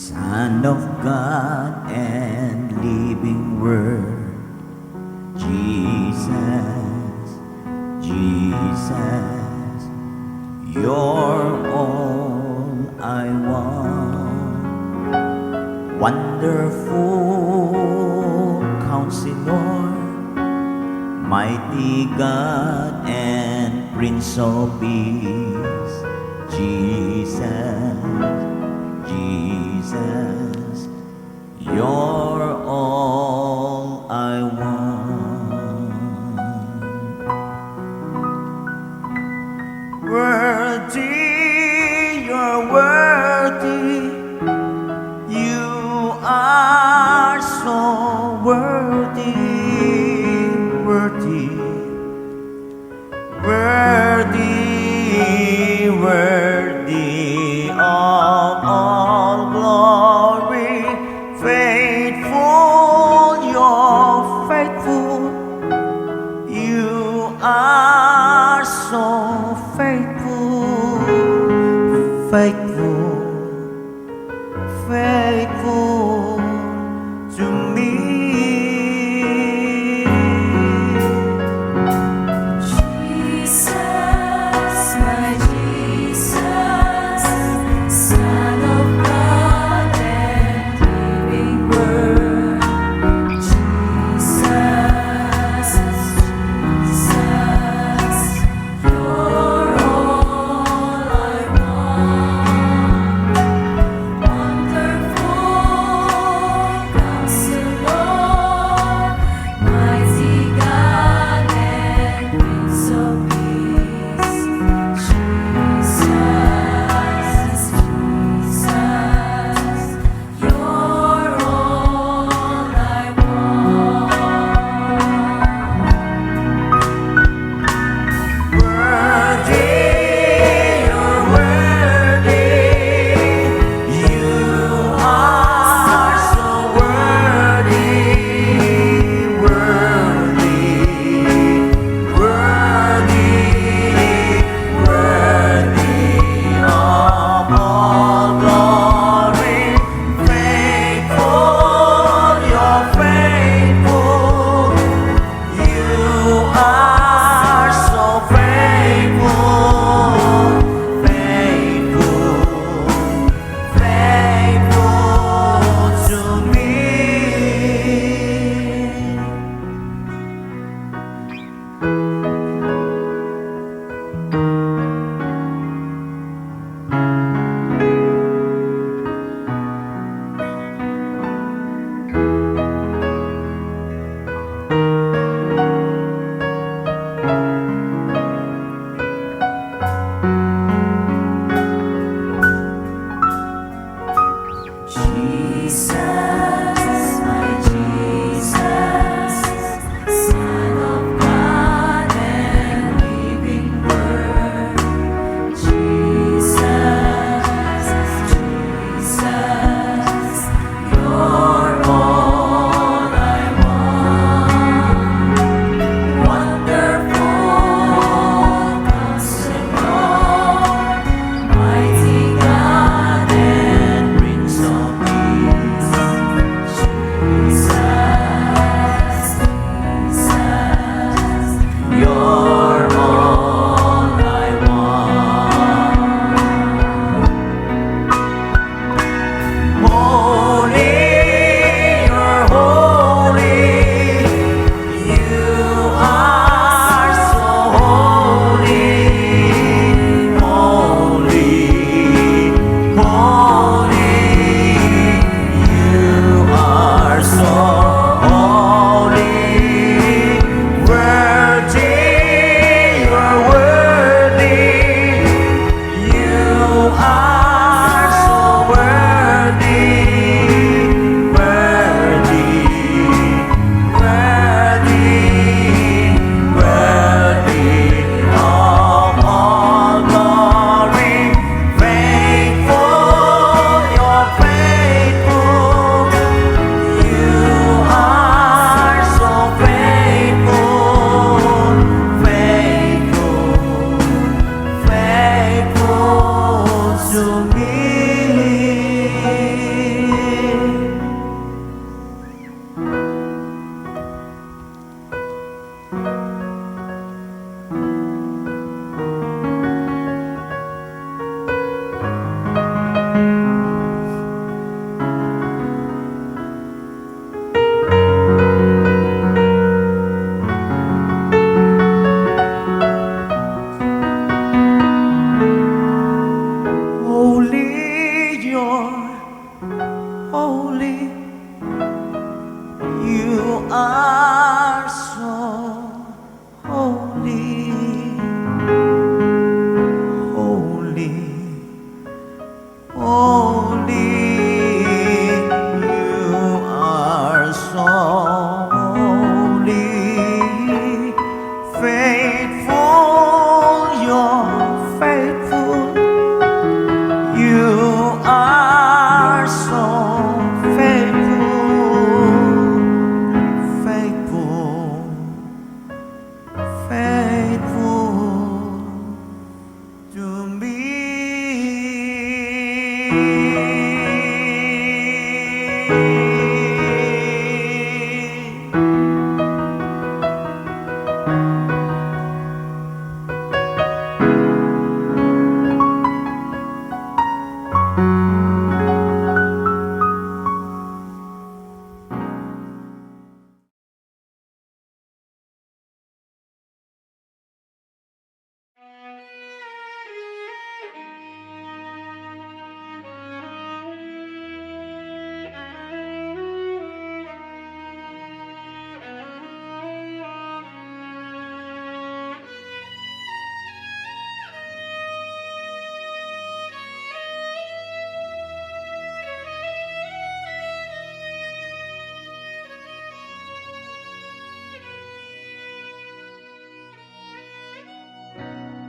Son of God and living Word, Jesus, Jesus, you're all I want. Wonderful Counselor, mighty God and Prince of Peace, Jesus, Jesus, you're all I want. Worthy, you're worthy, you are so worthy, worthy, worthy, worthy of all glory. Faithful, you're faithful, you are so faithful, faithful, faithful to me. Jesus, my Jesus, Son of God and living Word. Jesus, Jesus, you're all I want. Wonderful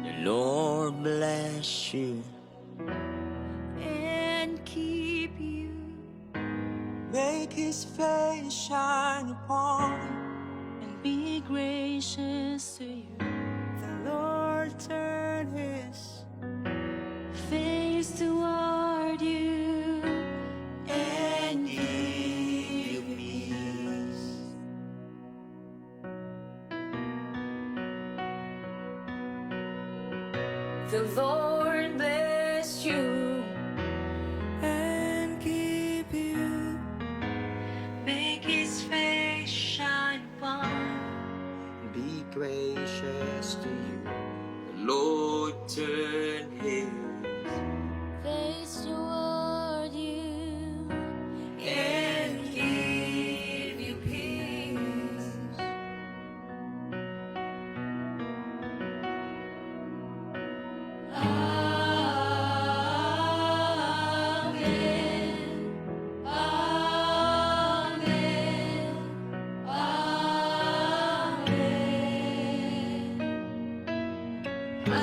The Lord bless you and keep you. make his face shine upon you And be gracious to you. the Lord turn his Face toward you. and give you peace. The Lord bless you And keep you, make his face shine upon be gracious to you. The Lord turn his face toward you and give you peace. Amen. Amen.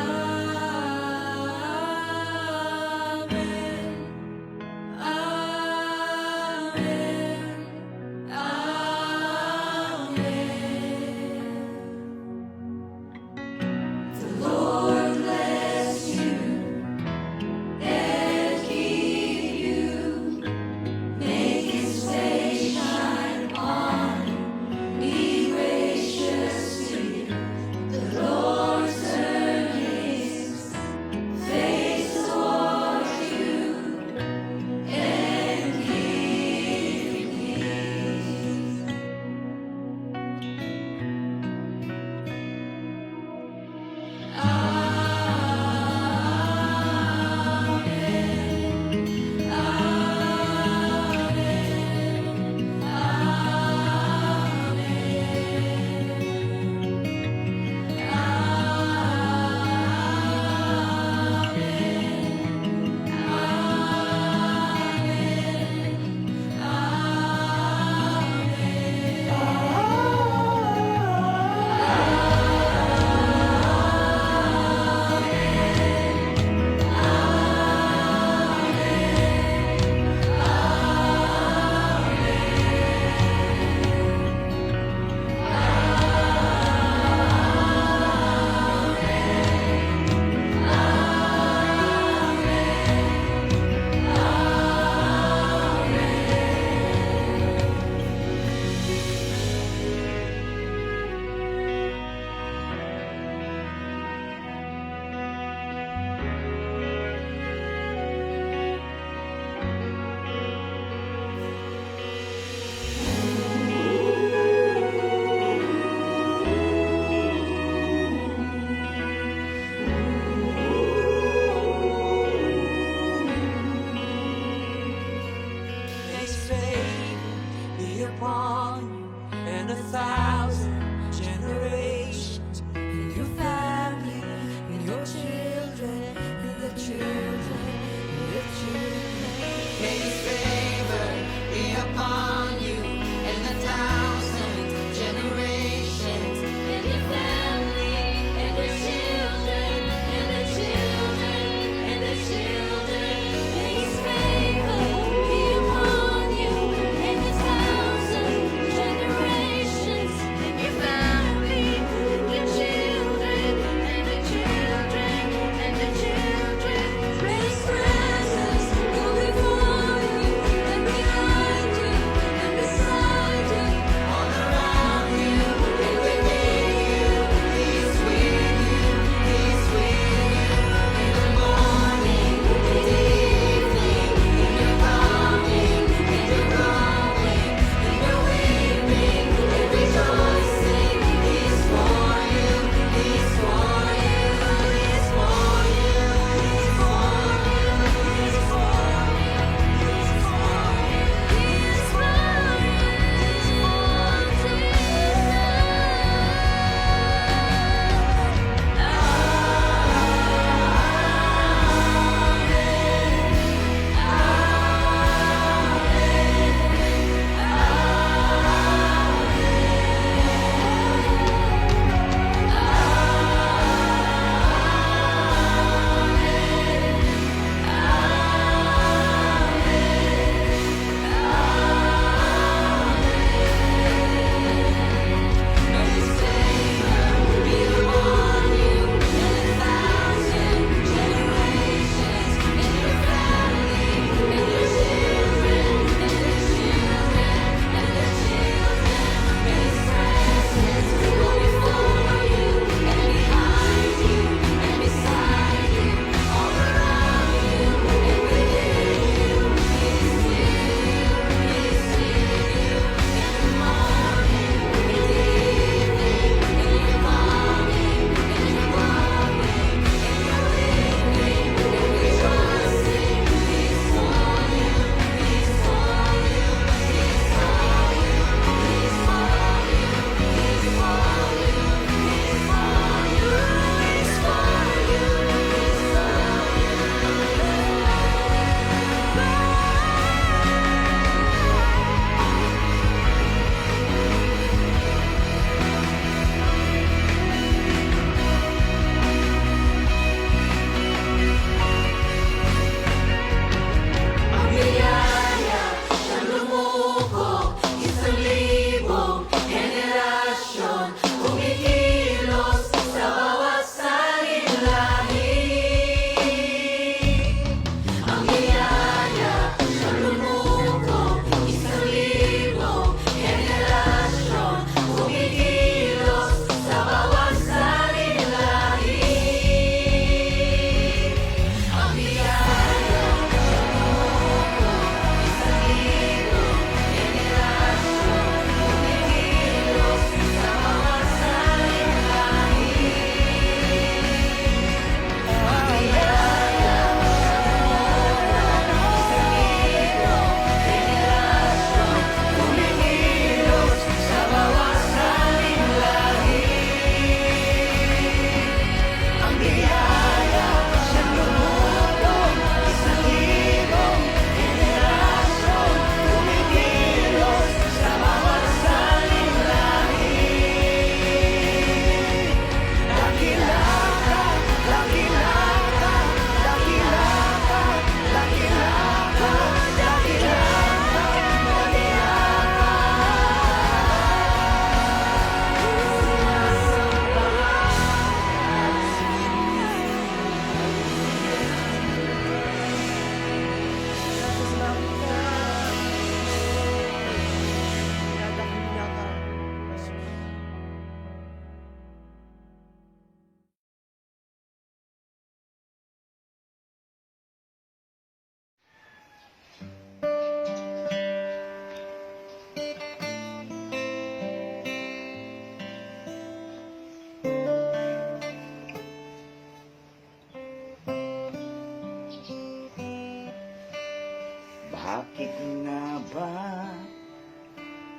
Bakit nga ba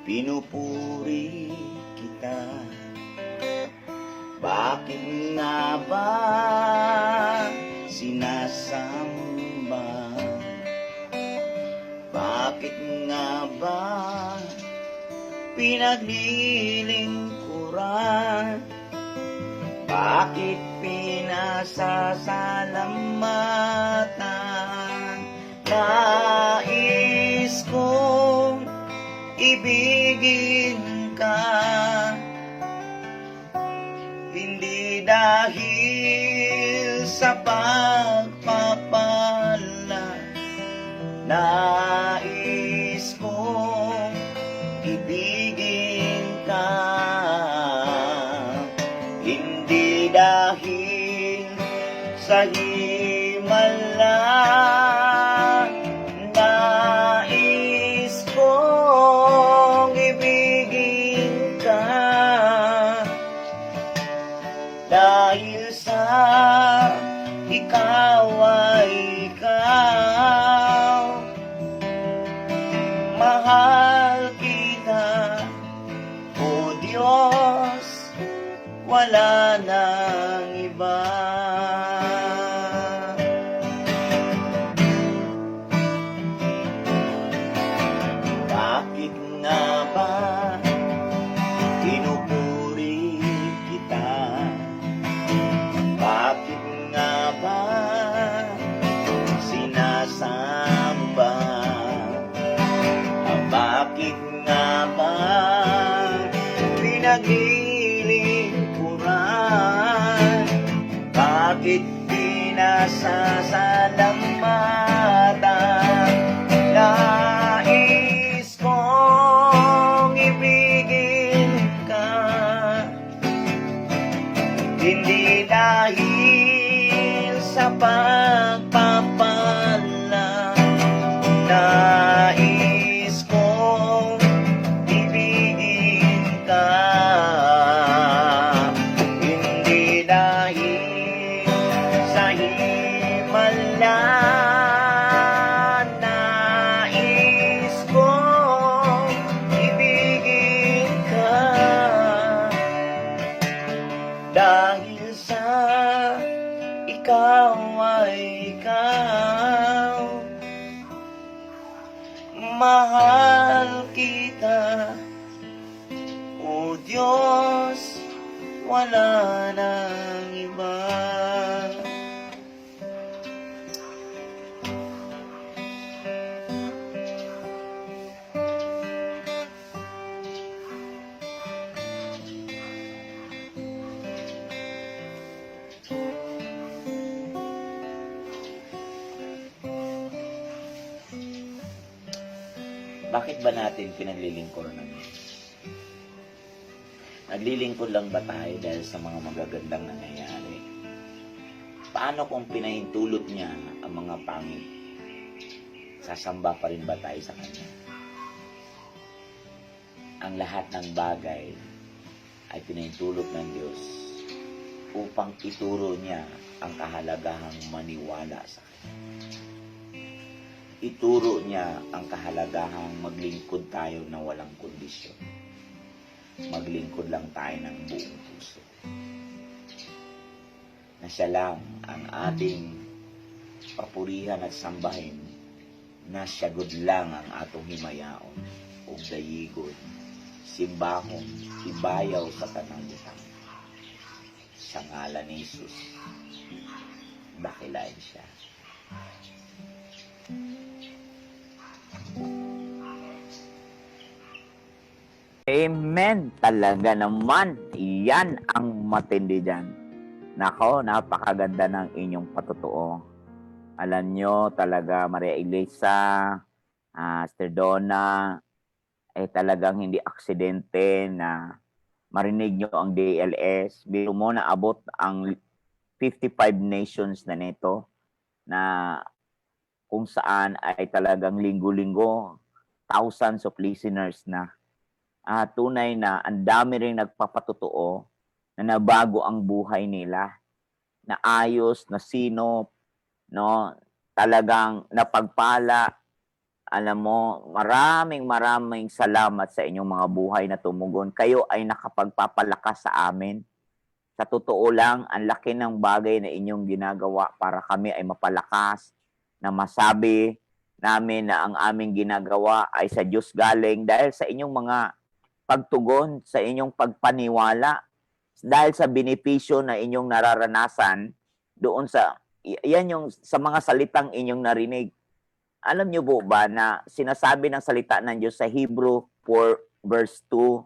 pinupuri kita? Bakit nga ba sinasamba? Bakit nga ba pinaglilingkuran? Bakit pinasasalamatan? Nais kong ibigin ka, hindi dahil sa pagpapala. Nais kong ibigin ka, hindi dahil sa himala. Nais kong ibigin ka, dahil sa ikaw ay ikaw. Mahal kita, O Diyos, wala nang iba. Bakit nga ba pinupuri kita? Bakit nga ba sinasamba? Bakit nga ba pinaglilingkuran? Bakit pinasasalamatan? Nais kong ibigin ka, hindi dahil sa pagpapala. Nais kong ibigin ka, hindi dahil sa himala. Nais kong ibigin ka, dahil sa ikaw ay ikaw. Mahal kita, O Diyos, wala nang iba. Bakit ba natin pinaglilingkuran ng Diyos? Naglilingkod lang ba tayo dahil sa mga magagandang nangyayari? Paano kung pinahintulot niya ang mga pangit? Sasamba pa rin ba tayo sa Kanya? Ang lahat ng bagay ay pinahintulot ng Diyos upang ituro niya ang kahalagahang maniwala sa Kanya. Ituro niya ang kahalagahang maglingkod tayo na walang kondisyon. Maglingkod lang tayo ng buong puso. Na siya lang ang ating papurihan at sambahin, na siyagod lang ang atong himayaon ug dayigon, simbahon, ibayaw sa tanang butang. Sa ngalan ni Jesus, dakilain siya. Amen. Talaga naman. Iyan ang matindi dyan. Nako, napakaganda ng inyong patutuo. Alam nyo, talaga, Maria Elisa, Sister Donna, talagang hindi aksidente na marinig nyo ang DLS. Biro mo na abot ang 55 nations na nito, na kung saan ay talagang linggo-linggo, thousands of listeners na. Tunay na ang dami ring nagpapatutuo na nabago ang buhay nila, na ayos, na sino, no, talagang napagpala, Alam mo, maraming salamat sa inyong mga buhay na tumugon. Kayo ay nakapagpapalakas sa amin. Sa totoo lang, ang laki ng bagay na inyong ginagawa para kami ay mapalakas, na masabi namin na ang aming ginagawa ay sa Diyos galing dahil sa inyong mga pagtugon, sa inyong pagpaniwala, dahil sa benepisyo na inyong nararanasan doon sa, yan yung sa mga salitang inyong narinig. Alam niyo po ba na sinasabi ng salita ng Diyos sa Hebrew 4 verse 2,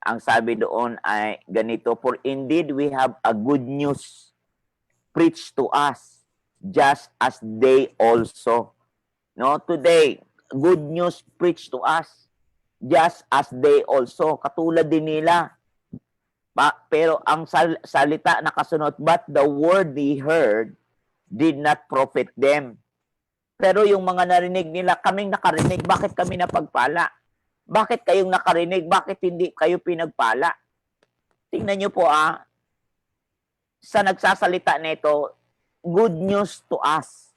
ang sabi doon ay ganito, "For indeed we have a good news preached to us, just as they also." No, today, good news preached to us, just as they also. Katulad din nila. Pero ang salita na kasunod, "But the word they heard did not profit them." Pero yung mga narinig nila, kaming nakarinig, bakit kami napagpala? Bakit kayong nakarinig? Bakit hindi kayo pinagpala? Tingnan nyo po sa nagsasalita nito, good news to us,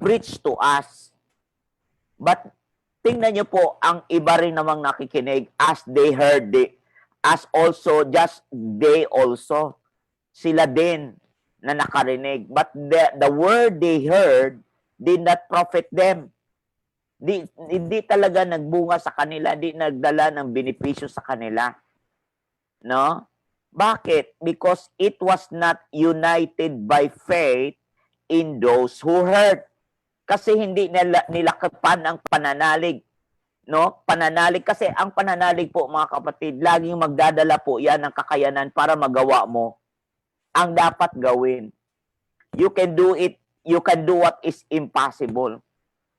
preach to us. But tingnan nyo po, ang iba rin namang nakikinig, as they heard it, as also, just they also. Sila din na nakarinig. But the word they heard did not profit them. Hindi talaga nagbunga sa kanila, di nagdala ng benepisyo sa kanila. No? Bakit? Because it was not united by faith in those who heard. Kasi hindi nilakapan ang pananalig. No? Pananalig. Kasi ang pananalig po, mga kapatid, laging magdadala po yan ng kakayanan para magawa mo ang dapat gawin. You can do it. You can do what is impossible.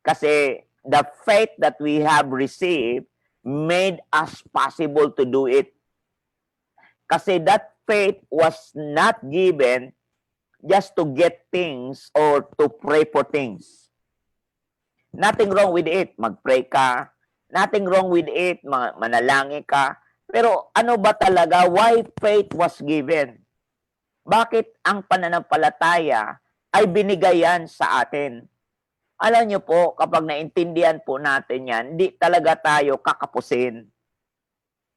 Kasi the faith that we have received made us possible to do it. Kasi that faith was not given just to get things or to pray for things. Nothing wrong with it. Mag-pray ka. Nothing wrong with it. Manalangin ka. Pero ano ba talaga? Why faith was given? Bakit ang pananampalataya ay binigayan sa atin? Alam niyo po, kapag naintindihan po natin yan, hindi talaga tayo kakapusin.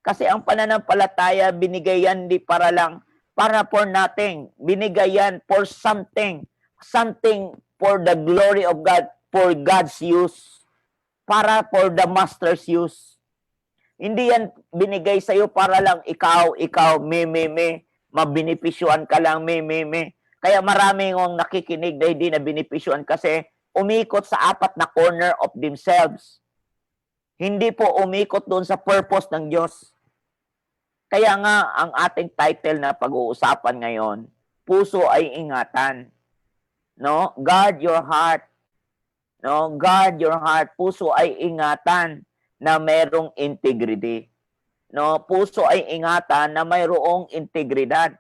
Kasi ang pananampalataya, binigayan di para lang, para for nothing. Binigayan for something. Something for the glory of God, for God's use. Para for the Master's use. Hindi yan binigay sa'yo para lang ikaw, me. Mabinipisyuan ka lang, me. Kaya maraming ang nakikinig na hindi na binipisyuan kasi umikot sa apat na corner of themselves. Hindi po umikot doon sa purpose ng Diyos. Kaya nga, ang ating title na pag-uusapan ngayon, puso ay ingatan. No? Guard your heart. No? Guard your heart. Puso ay ingatan na mayroong integrity. No? Puso ay ingatan na mayroong integridad.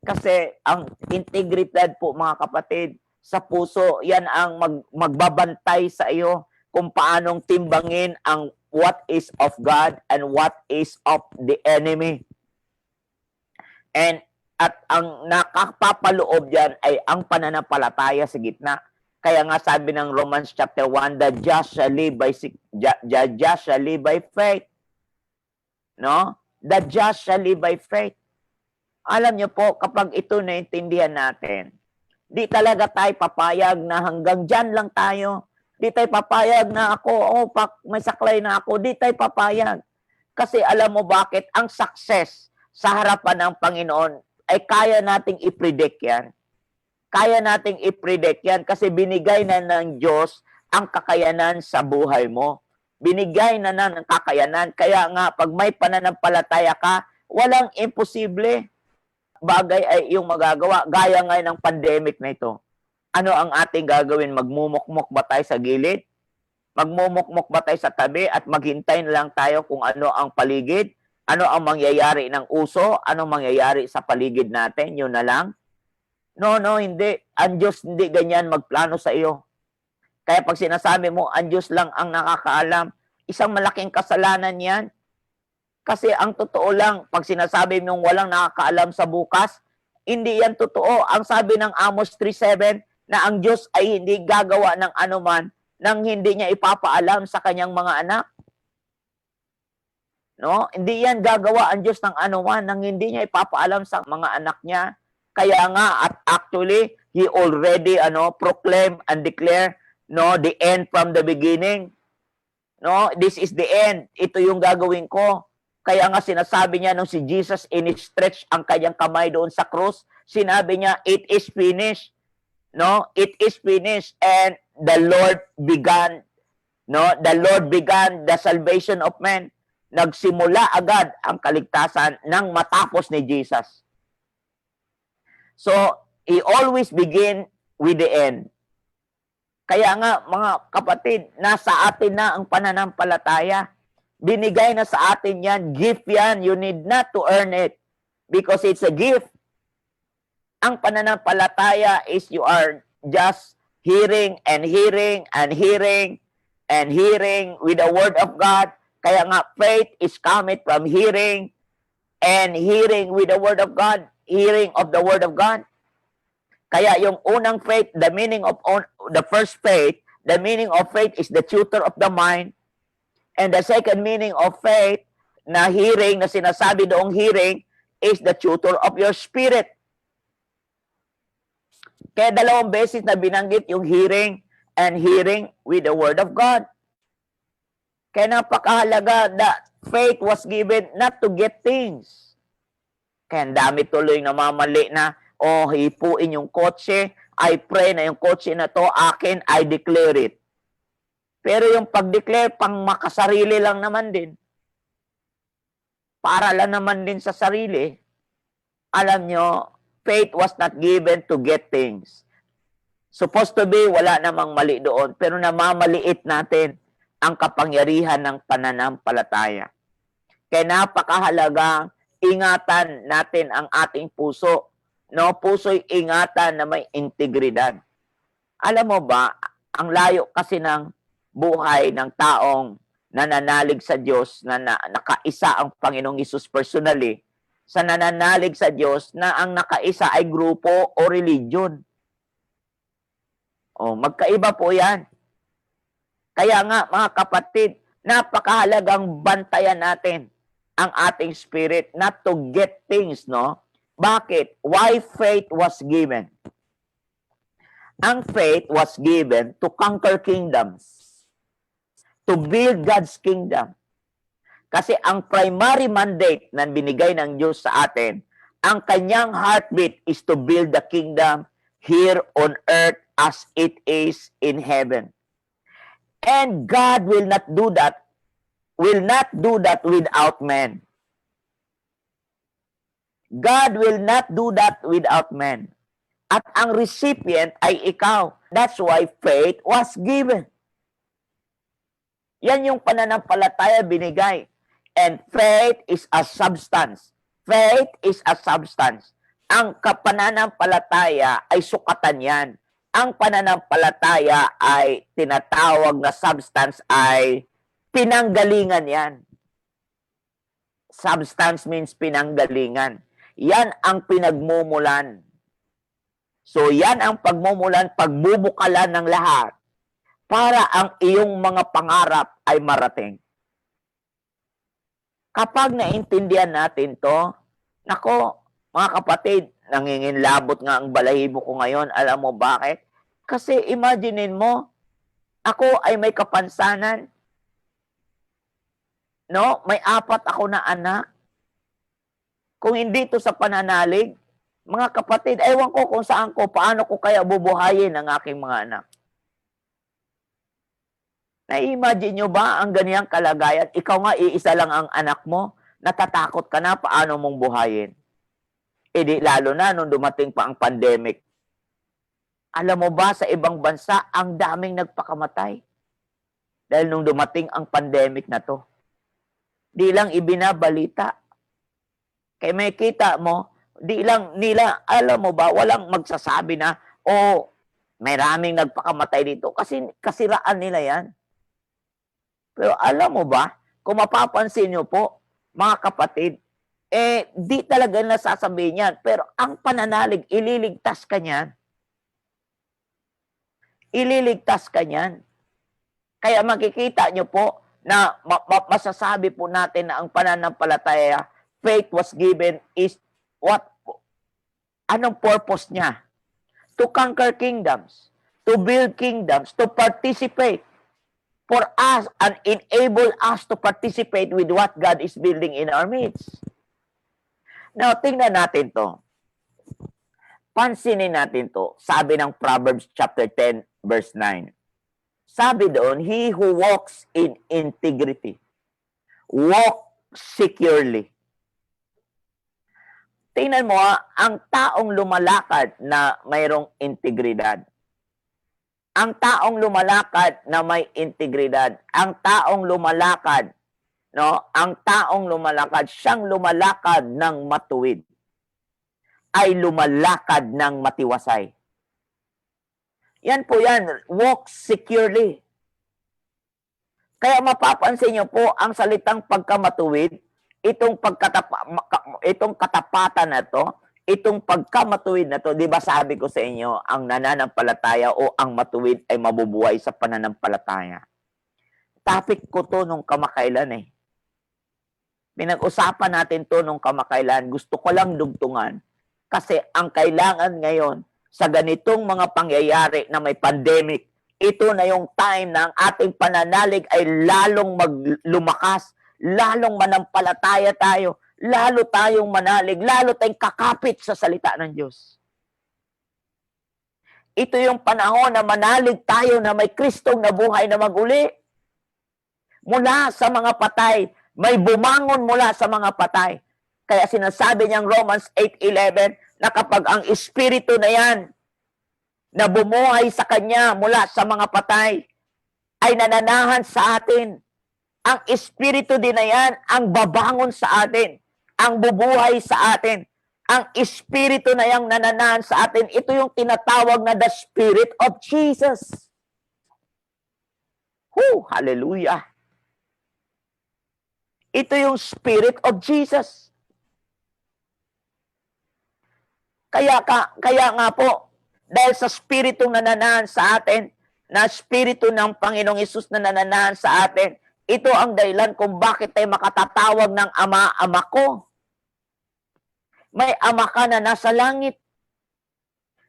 Kasi ang integridad po, mga kapatid, sa puso, yan ang magbabantay sa iyo kung paanong timbangin ang what is of God and what is of the enemy. At ang nakapapaloob dyan ay ang pananampalataya sa gitna. Kaya nga sabi ng Romans chapter 1, the just shall live by faith. No? The just shall live by faith. Alam niyo po, kapag ito naintindihan natin, di talaga tayo papayag na hanggang dyan lang tayo. Di tayo papayag na ako, may saklay na ako. Di tayo papayag. Kasi alam mo bakit? Ang success sa harapan ng Panginoon ay kaya nating i-predict yan. Kaya nating i-predict yan kasi binigay na ng Diyos ang kakayanan sa buhay mo. Binigay na ng kakayanan. Kaya nga, pag may pananampalataya ka, walang imposible bagay ay iyong magagawa. Gaya nga ng pandemic na ito. Ano ang ating gagawin? Magmumukmok ba tayo sa gilid? Magmumukmok ba tayo sa tabi at maghintay na lang tayo kung ano ang paligid? Ano ang mangyayari ng uso? Ano mangyayari sa paligid natin? Yun na lang? No, hindi. Ang Diyos hindi ganyan magplano sa iyo. Kaya pag sinasabi mo, ang Diyos lang ang nakakaalam, isang malaking kasalanan yan. Kasi ang totoo lang, pag sinasabi mong walang nakakaalam sa bukas, hindi yan totoo. Ang sabi ng Amos 3:7, na ang Diyos ay hindi gagawa ng anuman nang hindi niya ipapaalam sa kanyang mga anak. No? Hindi yan gagawa ang Diyos ng anuman nang hindi niya ipapaalam sa mga anak niya. Kaya nga, at actually, He already proclaim and declare the end from the beginning. No, this is the end. Ito yung gagawin ko. Kaya nga sinasabi niya nung si Jesus in-stretch ang kanyang kamay doon sa cross, sinabi niya, it is finished. No, it is finished. And the Lord began, the Lord began the salvation of men. Nagsimula agad ang kaligtasan nang matapos ni Jesus. So, He always begin with the end. Kaya nga, mga kapatid, nasa atin na ang pananampalataya. Binigay na sa atin yan. Gift yan. You need not to earn it. Because it's a gift. Ang pananampalataya is you are just hearing and hearing and hearing and hearing with the Word of God. Kaya nga, faith is coming from hearing and hearing with the Word of God. Hearing of the Word of God. Kaya yung unang faith, the meaning of the first faith, the meaning of faith is the tutor of the mind. And the second meaning of faith, na hearing, na sinasabi doong hearing, is the tutor of your spirit. Kaya dalawang beses na binanggit yung hearing and hearing with the Word of God. Kaya napakahalaga that faith was given not to get things. Kaya ang dami tuloy namamali na, hipuin yung kotse, I pray na yung kotse na to akin, I declare it. Pero yung pag-declare, pang makasarili lang naman din. Para lang naman din sa sarili. Alam nyo, faith was not given to get things. Supposed to be, wala namang mali doon. Pero namamaliit natin ang kapangyarihan ng pananampalataya. Kaya napakahalaga, ingatan natin ang ating puso. No, puso'y ingatan na may integridad. Alam mo ba, ang layo kasi ng buhay ng taong nananalig sa Diyos, na nakaisa ang Panginoong Hesus personally, sa nananalig sa Diyos na ang nakaisa ay grupo o religion. Magkaiba po yan. Kaya nga, mga kapatid, napakahalagang bantayan natin ang ating spirit not to get things, no? Bakit? Why faith was given? Ang faith was given to conquer kingdoms, to build God's kingdom. Kasi ang primary mandate na binigay ng Diyos sa atin, ang kanyang heartbeat is to build the kingdom here on earth as it is in heaven. And God will not do that without men. God will not do that without men. At ang recipient ay ikaw. That's why faith was given. Yan yung pananampalataya binigay. And faith is a substance. Faith is a substance. Ang pananampalataya ay sukatan yan. Ang pananampalataya ay tinatawag na substance ay pinanggalingan yan. Substance means pinanggalingan. Yan ang pinagmumulan. So yan ang pagmumulan, pagbubukalan ng lahat para ang iyong mga pangarap ay marating. Kapag naintindihan natin to, nako, mga kapatid, nanginginlabot nga ang balahibo ko ngayon. Alam mo bakit? Kasi imaginein mo, ako ay may kapansanan. No? May 4 ako na anak. Kung hindi to sa pananalig, mga kapatid, ewan ko kung saan ko, paano ko kaya bubuhayin ang aking mga anak. Na-imagine nyo ba ang ganiyang kalagayan? Ikaw nga, iisa lang ang anak mo, natatakot ka na paano mong buhayin. E di, lalo na nung dumating pa ang pandemic. Alam mo ba, sa ibang bansa, ang daming nagpakamatay. Dahil nung dumating ang pandemic na to, di lang ibinabalita. Kaya may kita mo, di lang nila, alam mo ba, walang magsasabi na, maraming nagpakamatay dito. Kasi kasiraan nila yan. Pero alam mo ba, kung mapapansin nyo po, mga kapatid, di talaga nasasabihin yan. Pero ang pananalig, ililigtas ka niyan. Ililigtas ka niyan. Kaya makikita nyo po na masasabi po natin na ang pananampalataya, faith was given is what? Anong purpose niya? To conquer kingdoms, to build kingdoms, to participate for us and enable us to participate with what God is building in our midst. Now, tingnan natin to. Pansinin natin to. Sabi ng Proverbs chapter 10, verse 9. Sabi doon, he who walks in integrity, walk securely. Tingnan mo, ang taong lumalakad na mayroong integridad. Ang taong lumalakad na may integridad. Ang taong lumalakad, no? Ang taong lumalakad, siyang lumalakad ng matuwid, ay lumalakad ng matiwasay. Yan po yan, walk securely. Kaya mapapansin niyo po, ang salitang pagkamatuwid, itong katapatan na to, itong pagkamatuwid na to, di ba sabi ko sa inyo, ang nananampalataya o ang matuwid ay mabubuhay sa pananampalataya. Topic ko to nung kamakailan eh. Pinag-usapan natin to nung kamakailan. Gusto ko lang dugtungan. Kasi ang kailangan ngayon sa ganitong mga pangyayari na may pandemic, ito na yung time na ang ating pananalig ay lalong lumakas, lalong manampalataya tayo, lalo tayong manalig, lalo tayong kakapit sa salita ng Diyos. Ito yung panahon na manalig tayo na may Kristong nabuhay na maguli. Mula sa mga patay, may bumangon mula sa mga patay. Kaya sinasabi niyang Romans 8:11 na kapag ang Espiritu na yan na bumuhay sa Kanya mula sa mga patay ay nananahan sa atin, ang Espiritu din na yan ang babangon sa atin, ang bubuhay sa atin. Ang Espiritu na yang nananahan sa atin, ito yung tinatawag na the Spirit of Jesus. Hallelujah! Ito yung Spirit of Jesus. Kaya nga po, dahil sa Spiritong nananahan sa atin, na Espiritu ng Panginoong Hesus na nananahan sa atin, ito ang dahilan kung bakit tayo makatatawag ng Ama, Ama ko. May Ama ka na nasa langit,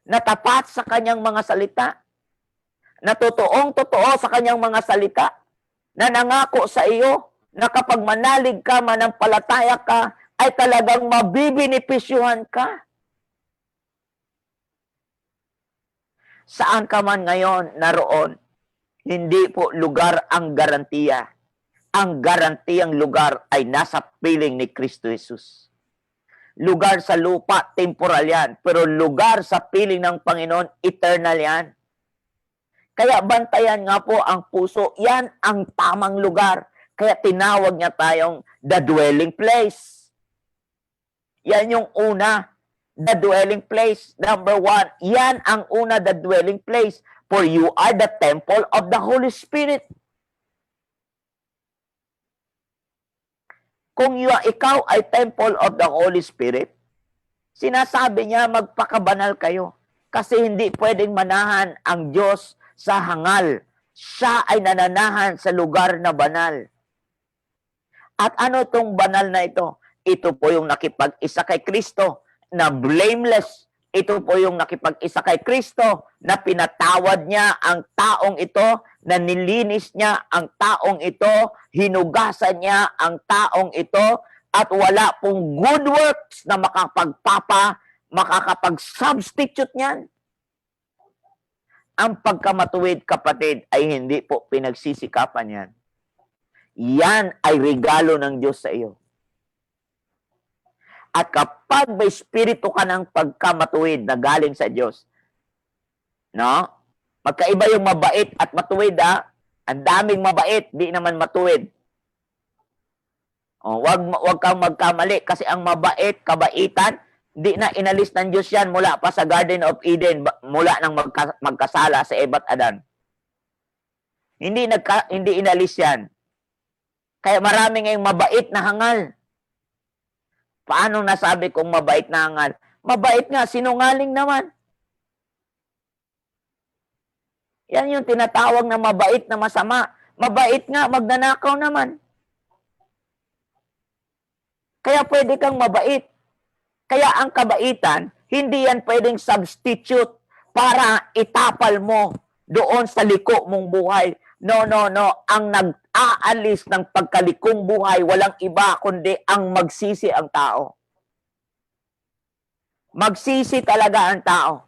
na tapat sa kanyang mga salita, na totoong-totoo sa kanyang mga salita, na nangako sa iyo, na kapag manalig ka, manampalataya ka, ay talagang mabibinipisyuhan ka. Saan ka man ngayon naroon, hindi po lugar ang garantiya. Ang garantiyang lugar ay nasa piling ni Kristo Jesus. Lugar sa lupa, temporal yan. Pero lugar sa piling ng Panginoon, eternal yan. Kaya bantayan nga po ang puso. Yan ang tamang lugar. Kaya tinawag niya tayong the dwelling place. Yan yung una. The dwelling place. Number 1, yan ang una, the dwelling place. For you are the temple of the Holy Spirit. Kung ikaw ay temple of the Holy Spirit, sinasabi niya magpakabanal kayo. Kasi hindi pwedeng manahan ang Diyos sa hangal. Siya ay nananahan sa lugar na banal. At ano itong banal na ito? Ito po yung nakipag-isa kay Kristo na blameless. Ito po yung nakipag-isa kay Kristo na pinatawad niya ang taong ito, na nilinis niya ang taong ito, hinugasan niya ang taong ito, at wala pong good works na makakapag-substitute niyan. Ang pagkamatuwid, kapatid, ay hindi po pinagsisikapan yan. Yan ay regalo ng Diyos sa iyo. At kapag may spirito ka ng pagkamatuwid na galing sa Diyos, no? Magkaiba yung mabait at matuwid, ha? Ang daming mabait, di naman matuwid. Wag kang magkamali kasi ang mabait, kabaitan, di na inalis ng Diyos yan mula pa sa Garden of Eden, mula nang magkasala sa Eva at Adan. Hindi inalis yan. Kaya marami ngayong mabait na hangal. Paano nasabi kong mabait na hangal? Mabait nga, sinungaling naman. Yan yung tinatawag na mabait na masama. Mabait nga, magnanakaw naman. Kaya pwede kang mabait. Kaya ang kabaitan, hindi yan pwedeng substitute para itapal mo doon sa liko mong buhay. No, no, no. Ang nag-aalis ng pagkalikong buhay, walang iba kundi ang magsisi ang tao. Magsisi talaga ang tao.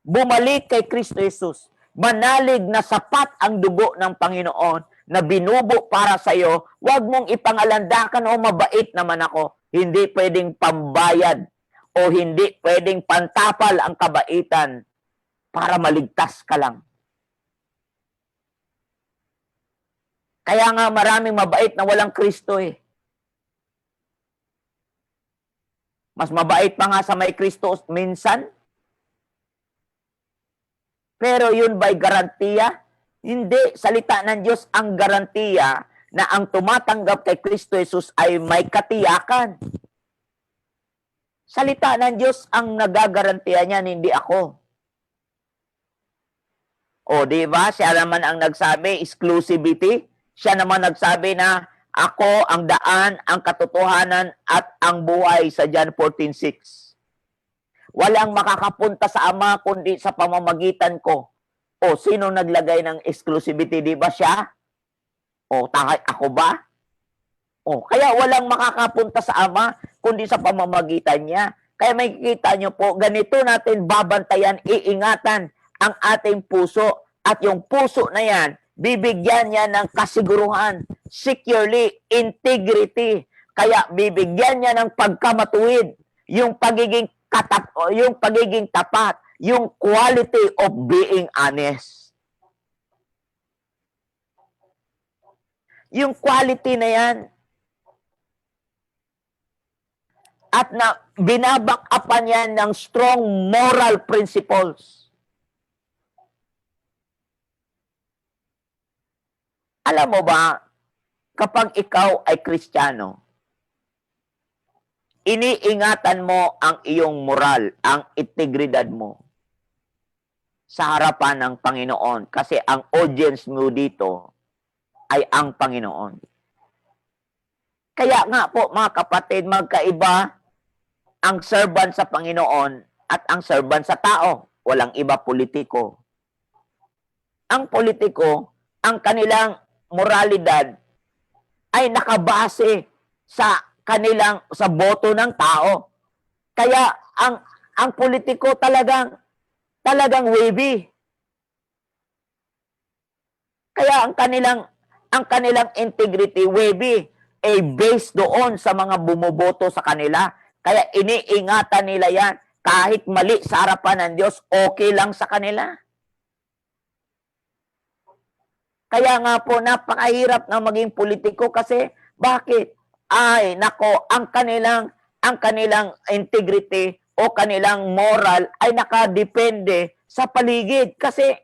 Bumalik kay Kristo Jesus. Manalig na sapat ang dugo ng Panginoon na binubo para sa iyo. Huwag mong ipangalandakan, o mabait naman ako. Hindi pwedeng pambayad o hindi pwedeng pantapal ang kabaitan para maligtas ka lang. Kaya nga maraming mabait na walang Kristo eh. Mas mabait pa nga sa may Kristo minsan. Pero yun ba'y garantiya? Hindi. Salita ng Diyos ang garantiya na ang tumatanggap kay Kristo Jesus ay may katiyakan. Salita ng Diyos ang nagagarantiya niyan, hindi ako. O, di ba? Siya naman ang nagsabi, exclusivity. Siya naman nagsabi na ako ang daan, ang katotohanan at ang buhay sa John 14:6. Walang makakapunta sa Ama kundi sa pamamagitan ko. O, sino naglagay ng exclusivity? Di ba siya? O, ako ba? O, kaya walang makakapunta sa Ama kundi sa pamamagitan niya. Kaya makikita nyo po, ganito natin babantayan, iingatan ang ating puso. At yung puso na yan, bibigyan niya ng kasiguruhan, securely, integrity. Kaya bibigyan niya ng pagkamatuwid, yung pagiging tapat, yung quality of being honest. Yung quality na yan. At na binabak-upan yan ng strong moral principles. Alam mo ba, kapag ikaw ay Kristiyano, iniingatan mo ang iyong moral, ang integridad mo sa harapan ng Panginoon. Kasi ang audience mo dito ay ang Panginoon. Kaya nga po, mga kapatid, magkaiba ang servant sa Panginoon at ang servant sa tao. Walang iba politiko. Ang politiko, ang kanilang moralidad ay nakabase sa boto ng tao. Kaya ang politiko talagang wavy. Kaya ang kanilang integrity wavy based doon sa mga bumoboto sa kanila. Kaya iniingatan nila yan. Kahit mali sa harapan ng Diyos, okay lang sa kanila. Kaya nga po, napakahirap na maging politiko kasi bakit? Ay, nako, ang kanilang integrity o kanilang moral ay nakadepende sa paligid. Kasi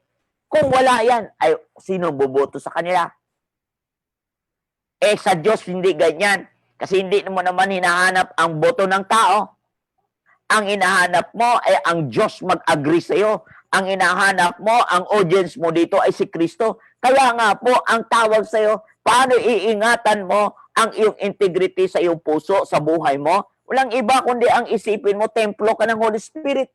kung wala yan, ay sino boboto sa kanila? Sa Diyos hindi ganyan. Kasi hindi mo naman hinahanap ang boto ng tao. Ang hinahanap mo ay ang Diyos mag-agree sa iyo. Ang hinahanap mo, ang audience mo dito ay si Kristo. Kaya nga po, ang tawag sa iyo, paano iingatan mo ang iyong integrity sa iyong puso, sa buhay mo? Walang iba kundi ang isipin mo, templo ka ng Holy Spirit.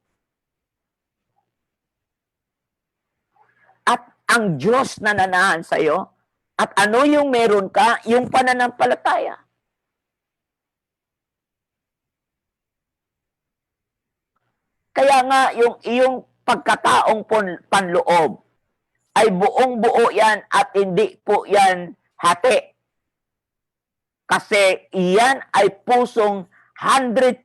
At ang Diyos na nanahan sa iyo, at ano yung meron ka, yung pananampalataya. Kaya nga, yung iyong pagkataong panloob, ay buong-buo yan at hindi po yan hati. Kasi iyan ay pusong 100%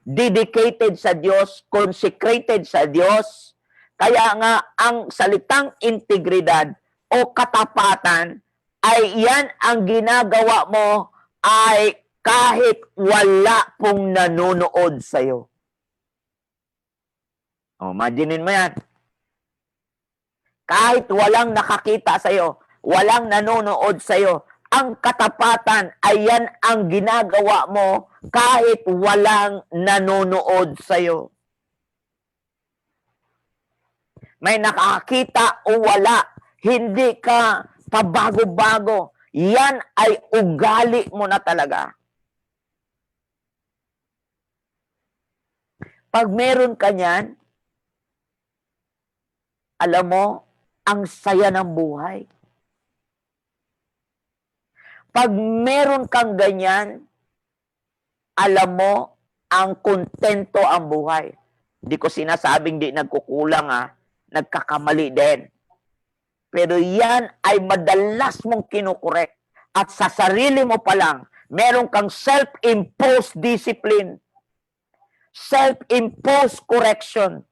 dedicated sa Diyos, consecrated sa Diyos. Kaya nga, ang salitang integridad o katapatan ay yan ang ginagawa mo ay kahit wala pong nanonood sa'yo. Imaginin mo yan. Kahit walang nakakita sa'yo, walang nanonood sa'yo, ang katapatan ay yan ang ginagawa mo kahit walang nanonood sa'yo. May nakakita o wala, hindi ka pabago-bago. Yan ay ugali mo na talaga. Pag meron ka niyan, alam mo, ang saya ng buhay. Pag meron kang ganyan, alam mo, ang kontento ang buhay. Hindi ko sinasabing di nagkukulang nagkakamali din. Pero yan ay madalas mong kinukorek. At sa sarili mo pa lang, meron kang self-imposed discipline. Self-imposed correction.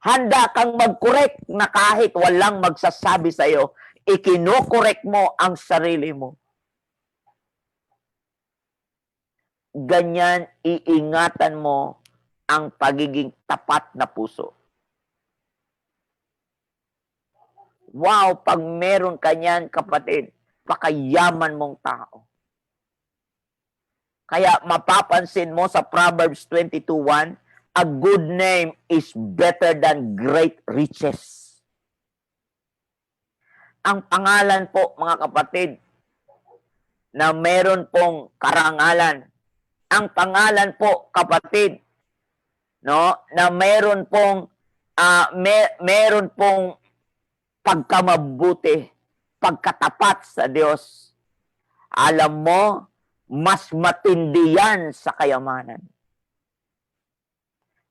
Handa kang mag-correct na kahit walang magsasabi sa'yo, ikinokorek mo ang sarili mo. Ganyan, iingatan mo ang pagiging tapat na puso. Wow, pag meron ka niyan, kapatid, pakayaman mong tao. Kaya mapapansin mo sa Proverbs 22:1, a good name is better than great riches. Ang pangalan po, mga kapatid, na meron pong karangalan. Ang pangalan po, kapatid, no, na meron pong meron pong pagkamabuti, pagkatapat sa Diyos. Alam mo, mas matindi yan sa kayamanan.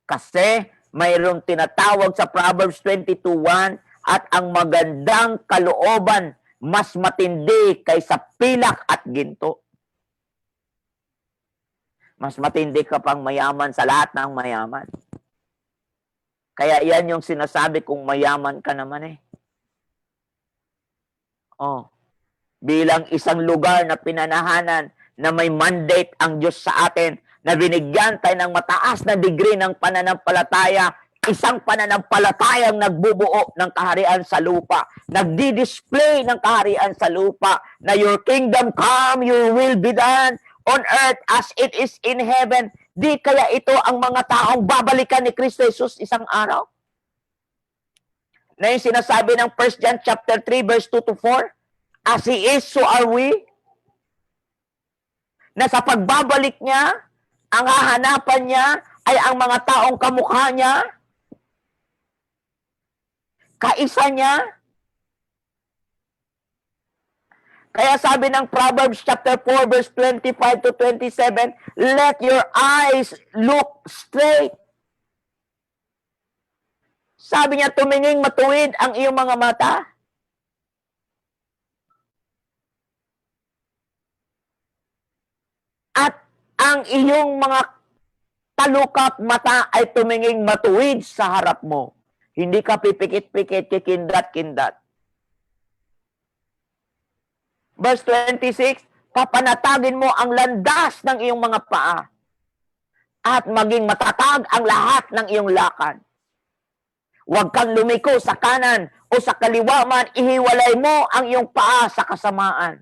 Kasi mayroong tinatawag sa Proverbs 22:1, at ang magandang kalooban mas matindi kaysa pilak at ginto. Mas matindi ka pang mayaman sa lahat ng mayaman. Kaya yan yung sinasabi kung mayaman ka naman bilang isang lugar na pinanahanan na may mandate ang Diyos sa atin, na binigyan tayo ng mataas na degree ng pananampalataya, isang pananampalatayang nagbubuo ng kaharian sa lupa, nagdi-display ng kaharian sa lupa, na your kingdom come, your will be done on earth as it is in heaven. Di kaya ito ang mga taong babalikan ni Kristo Jesus isang araw? Na yung sinasabi ng 1 John chapter 3 verse 2-4, as He is, so are we. Na sa pagbabalik niya, ang hahanapan niya ay ang mga taong kamukha niya, kaisa niya. Kaya sabi ng Proverbs chapter 4 verse 25-27, let your eyes look straight. Sabi niya, tuminging matuwid ang iyong mga mata. At ang iyong mga talukap mata ay tuminging matuwid sa harap mo. Hindi ka pipikit-pikit, kikindat-kindat. Verse 26, papanatagin mo ang landas ng iyong mga paa at maging matatag ang lahat ng iyong lakad. Huwag kang lumiko sa kanan o sa kaliwa man, ihiwalay mo ang iyong paa sa kasamaan.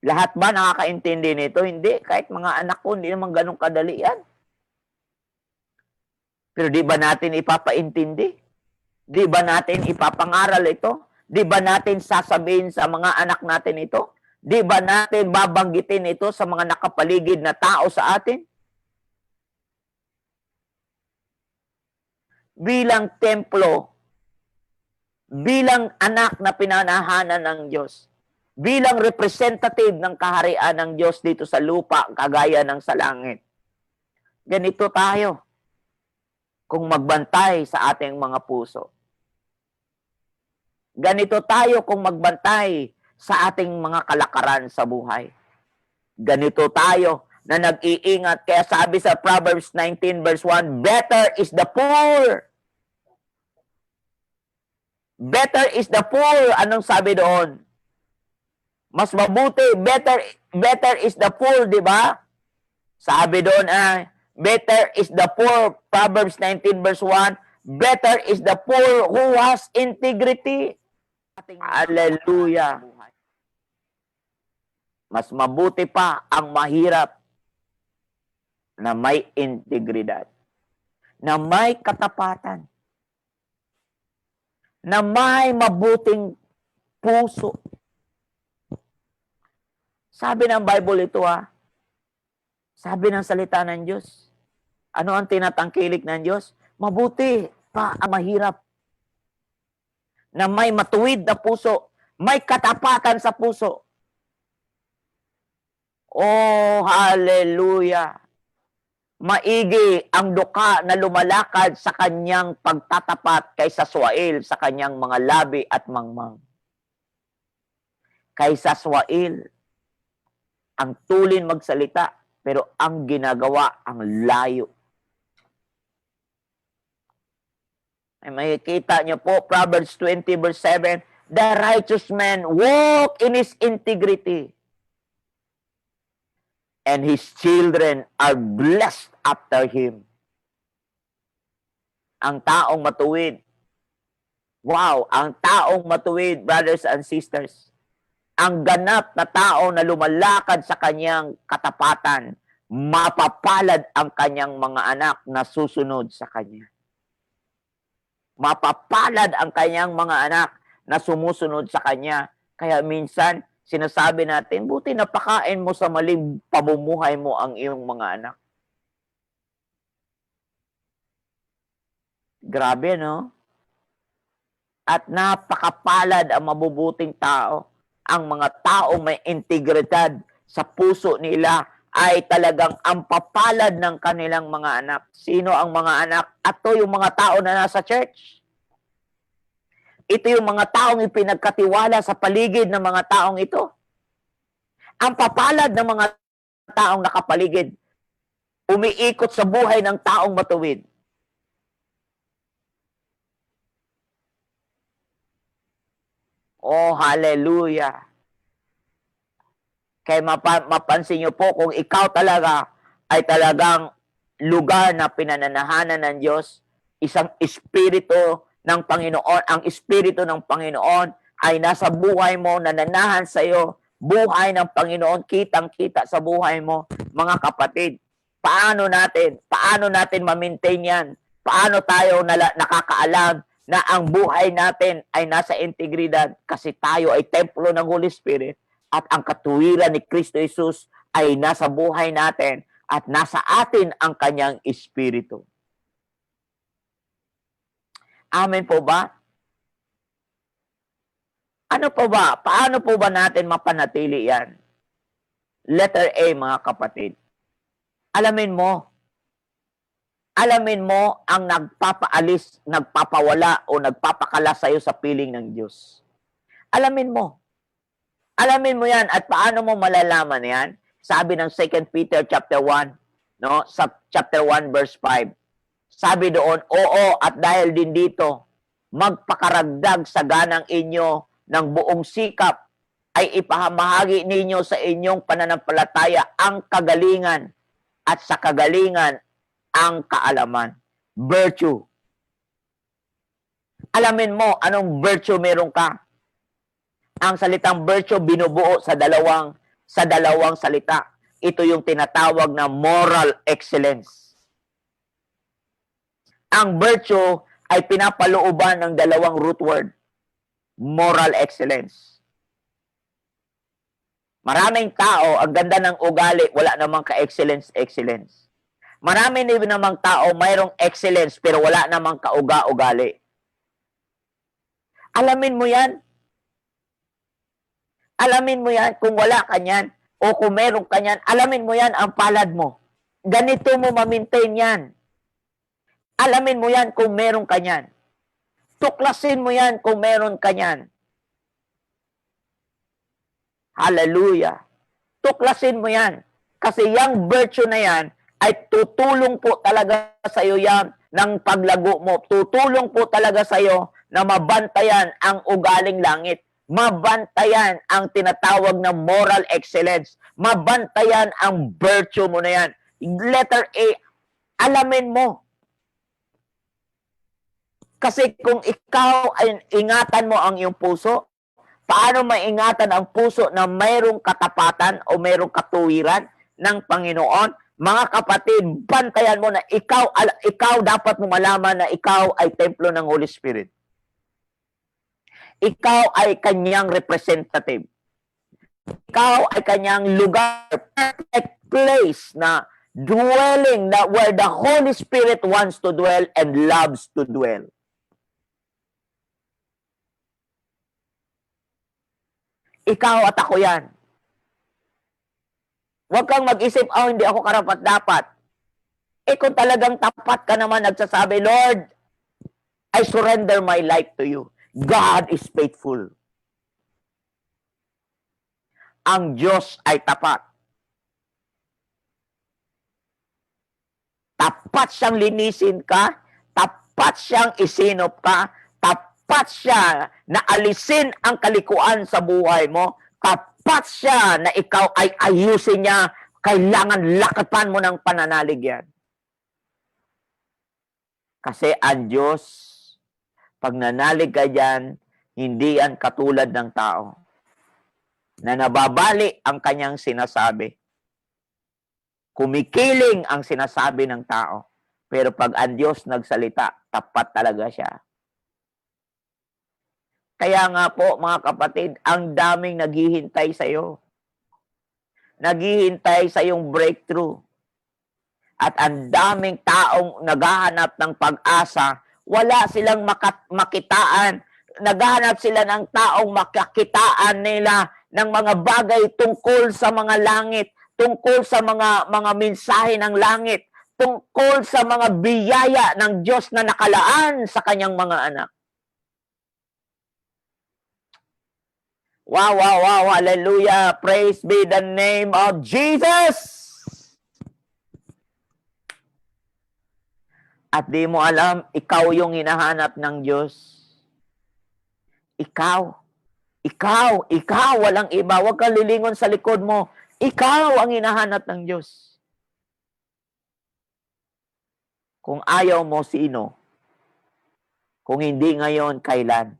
Lahat ba nakakaintindi nito? Hindi. Kahit mga anak ko, hindi naman ganun kadali yan. Pero di ba natin ipapaintindi? Di ba natin ipapangaral ito? Di ba natin sasabihin sa mga anak natin ito? Di ba natin babanggitin ito sa mga nakapaligid na tao sa atin? Bilang templo, bilang anak na pinanahanan ng Diyos, bilang representative ng kaharian ng Diyos dito sa lupa, kagaya ng sa langit. Ganito tayo kung magbantay sa ating mga puso. Ganito tayo kung magbantay sa ating mga kalakaran sa buhay. Ganito tayo na nag-iingat. Kaya sabi sa Proverbs 19 verse 1, better is the poor. Better is the poor. Anong sabi doon? Mas mabuti, better is the poor, di ba? Sabi doon, better is the poor, Proverbs 19 verse 1, better is the poor who has integrity. Hallelujah. Mas mabuti pa ang mahirap na may integridad, na may katapatan. na may mabuting puso. Sabi ng Bible ito sabi ng salita ng Diyos. Ano ang tinatangkilik ng Diyos? Mabuti pa ang mahirap. Na may matuwid na puso, may katapatan sa puso. Oh, hallelujah! Maigi ang duka na lumalakad sa kanyang pagtatapat kaysa swail sa kanyang mga labi at mangmang. Kaysa swail, ang tulin magsalita, pero ang ginagawa ang layo. Ay makikita niyo po, Proverbs 20 verse 7, the righteous man walk in his integrity, and his children are blessed after him. Ang taong matuwid. Wow, ang taong matuwid, brothers and sisters. Ang ganap na tao na lumalakad sa kanyang katapatan, mapapalad ang kanyang mga anak na susunod sa kanya. Mapapalad ang kanyang mga anak na sumusunod sa kanya. Kaya minsan, sinasabi natin, buti napakain mo sa maling pamumuhay mo ang iyong mga anak. Grabe, no? At napakapalad ang mabubuting tao. Ang mga taong may integridad sa puso nila ay talagang ang papalad ng kanilang mga anak. Sino ang mga anak? Ito yung mga tao na nasa church. Ito yung mga taong ipinagkatiwala sa paligid ng mga taong ito. Ang papalad ng mga taong nakapaligid, umiikot sa buhay ng taong matuwid. Oh, hallelujah. Kaya mapansin niyo po kung ikaw talaga ay talagang lugar na pinananahanan ng Diyos, isang espiritu ng Panginoon, ang espiritu ng Panginoon ay nasa buhay mo, nananahan sa iyo, buhay ng Panginoon, kitang-kita sa buhay mo. Mga kapatid, paano natin ma-maintain yan? Paano tayo nakakaalam na ang buhay natin ay nasa integridad kasi tayo ay templo ng Holy Spirit at ang katuwiran ni Kristo Jesus ay nasa buhay natin at nasa atin ang kanyang espiritu. Amen po ba? Ano po ba? Paano po ba natin mapanatili yan? Letter A, mga kapatid. Alamin mo ang nagpapaalis, nagpapawala o nagpapakala sa iyo sa piling ng Diyos. Alamin mo yan at paano mo malalaman yan? Sabi ng 2 Peter chapter 1, no? Sa chapter 1 verse 5. Sabi doon, oo, at dahil din dito, magpakaragdag sa ganang inyo ng buong sikap ay ipahamahagi ninyo sa inyong pananampalataya ang kagalingan at sa kagalingan ang kaalaman. Virtue. Alamin mo anong virtue meron ka. Ang salitang virtue binubuo sa dalawang salita. Ito yung tinatawag na moral excellence. Ang virtue ay pinapalooban ng dalawang root word. Moral excellence. Maraming tao, ang ganda ng ugali, wala namang ka-excellence. Marami din namang tao, mayroong excellence, pero wala namang kauga-ugali. Alamin mo yan. Alamin mo yan kung wala ka yan, o kung meron ka yan, alamin mo yan ang palad mo. Ganito mo ma-maintain yan. Alamin mo yan kung meron ka yan. Tuklasin mo yan kung meron ka yan. Hallelujah. Tuklasin mo yan. Kasi yung virtue na yan ay tutulong po talaga sa iyo yan ng paglago mo. Tutulong po talaga sa iyo na mabantayan ang ugaling langit. Mabantayan ang tinatawag na moral excellence. Mabantayan ang virtue mo na yan. Letter A, alamin mo. Kasi kung ikaw ay ingatan mo ang iyong puso, paano maingatan ang puso na mayroong katapatan o mayroong katuwiran ng Panginoon? Mga kapatid, bantayan mo na ikaw dapat mo malaman na ikaw ay templo ng Holy Spirit. Ikaw ay kanyang representative. Ikaw ay kanyang lugar, perfect place na dwelling, na where the Holy Spirit wants to dwell and loves to dwell. Ikaw at ako yan. Huwag kang mag-isip, hindi ako karapat-dapat. Kung talagang tapat ka naman, nagsasabi, Lord, I surrender my life to you. God is faithful. Ang Diyos ay tapat. Tapat siyang linisin ka, tapat siyang isinop ka, tapat siya na alisin ang kalikuan sa buhay mo, tapat siya na ikaw ay ayusin niya, kailangan lakapan mo ng pananalig yan. Kasi ang Diyos, pag nanalig ka dyan, hindi yan katulad ng tao na nababali ang kanyang sinasabi. Kumikiling ang sinasabi ng tao. Pero pag ang Diyos nagsalita, tapat talaga siya. Kaya nga po, mga kapatid, ang daming naghihintay sa iyo. Naghihintay sa iyong breakthrough. At ang daming taong naghahanap ng pag-asa, wala silang makitaan. Naghahanap sila ng taong makakitaan nila ng mga bagay tungkol sa mga langit, tungkol sa mga mensahe ng langit, tungkol sa mga biyaya ng Diyos na nakalaan sa kanyang mga anak. Wow, wow, wow, hallelujah. Praise be the name of Jesus. At di mo alam, ikaw yung hinahanap ng Diyos. Ikaw, walang iba. Huwag kang lilingon sa likod mo. Ikaw ang hinahanap ng Diyos. Kung ayaw mo, sino? Kung hindi ngayon, kailan?